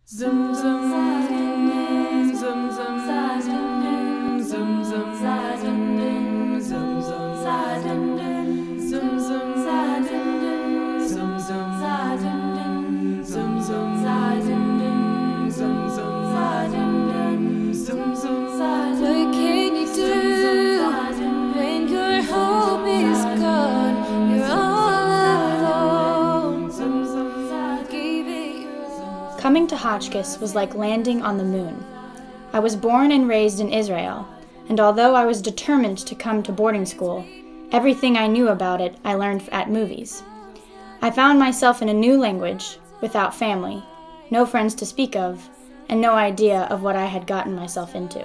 Zum zum zum zum zum zum zum zum zum What can you do when your hope is gone? You're all alone. Coming to Hotchkiss was like landing on the moon. I was born and raised in Israel, and although I was determined to come to boarding school, everything I knew about it I learned at movies. I found myself in a new language, without family, no friends to speak of, and no idea of what I had gotten myself into.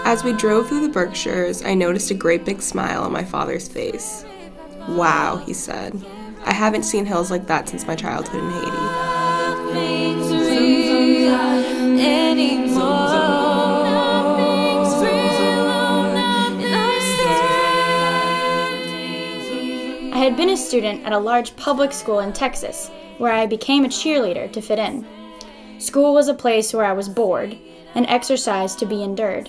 As we drove through the Berkshires, I noticed a great big smile on my father's face. "Wow," he said. "I haven't seen hills like that since my childhood in Haiti." I had been a student at a large public school in Texas, where I became a cheerleader to fit in. School was a place where I was bored, and exercise to be endured.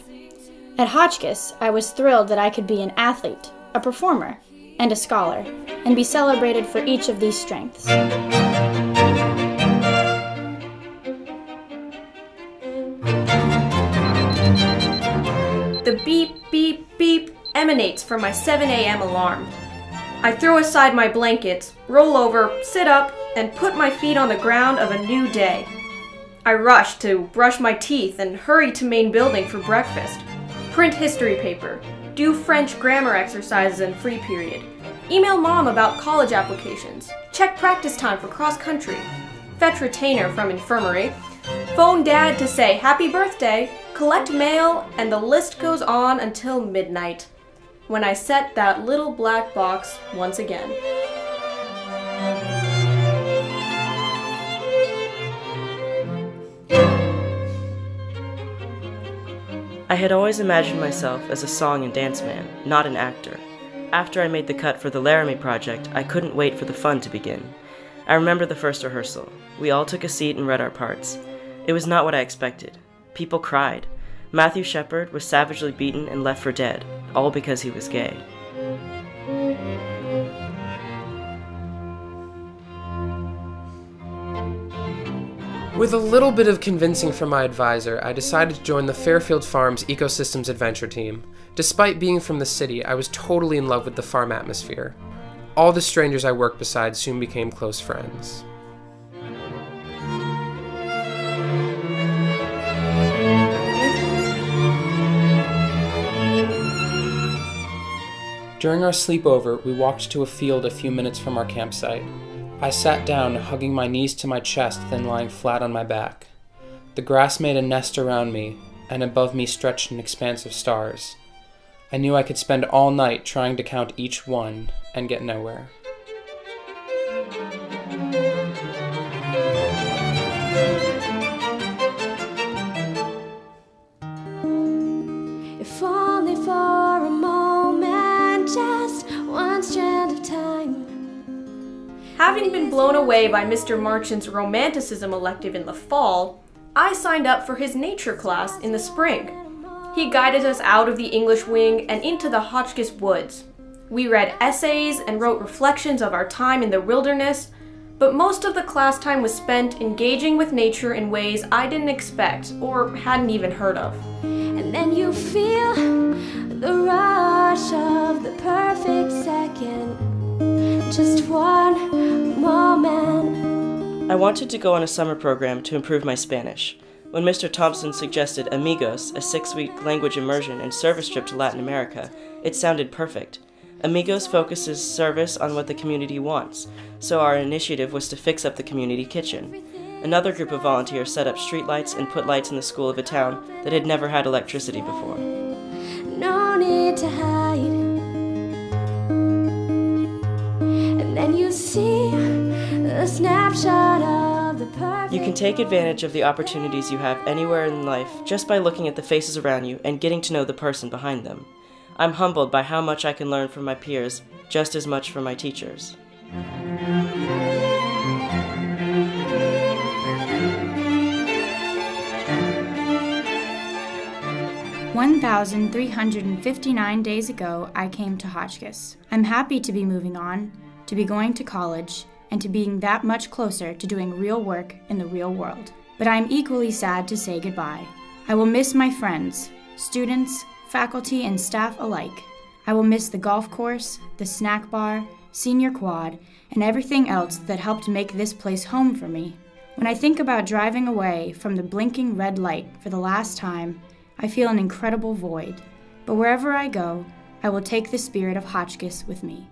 At Hotchkiss, I was thrilled that I could be an athlete, a performer, and a scholar, and be celebrated for each of these strengths. The beep, beep, beep emanates from my 7 a.m. alarm. I throw aside my blankets, roll over, sit up, and put my feet on the ground of a new day. I rush to brush my teeth and hurry to main building for breakfast. Print history paper, do French grammar exercises in free period, email mom about college applications, check practice time for cross country, fetch retainer from infirmary, phone dad to say happy birthday, collect mail, and the list goes on until midnight, when I set that little black box once again. I had always imagined myself as a song and dance man, not an actor. After I made the cut for the Laramie project, I couldn't wait for the fun to begin. I remember the first rehearsal. We all took a seat and read our parts. It was not what I expected. People cried. Matthew Shepard was savagely beaten and left for dead, all because he was gay. With a little bit of convincing from my advisor, I decided to join the Fairfield Farms Ecosystems Adventure Team. Despite being from the city, I was totally in love with the farm atmosphere. All the strangers I worked beside soon became close friends. During our sleepover, we walked to a field a few minutes from our campsite. I sat down, hugging my knees to my chest, then lying flat on my back. The grass made a nest around me, and above me stretched an expanse of stars. I knew I could spend all night trying to count each one and get nowhere. If only for a moment, just one strand of time. Having been blown away by Mr. Marchant's romanticism elective in the fall, I signed up for his nature class in the spring. He guided us out of the English wing and into the Hotchkiss woods. We read essays and wrote reflections of our time in the wilderness, but most of the class time was spent engaging with nature in ways I didn't expect or hadn't even heard of. And then you feel the rush of the perfect second. Just one moment. I wanted to go on a summer program to improve my Spanish. When Mr. Thompson suggested Amigos, a 6-week language immersion and service trip to Latin America, it sounded perfect. Amigos focuses service on what the community wants, so our initiative was to fix up the community kitchen. Another group of volunteers set up streetlights and put lights in the school of a town that had never had electricity before. No need to hide. And then you see a snapshot of the perfect. You can take advantage of the opportunities you have anywhere in life just by looking at the faces around you and getting to know the person behind them. I'm humbled by how much I can learn from my peers, just as much from my teachers. "1,359 days ago, I came to Hotchkiss. I'm happy to be moving on, to be going to college, and to being that much closer to doing real work in the real world. But I am equally sad to say goodbye. I will miss my friends, students, faculty, and staff alike. I will miss the golf course, the snack bar, senior quad, and everything else that helped make this place home for me. When I think about driving away from the blinking red light for the last time, I feel an incredible void. But wherever I go, I will take the spirit of Hotchkiss with me."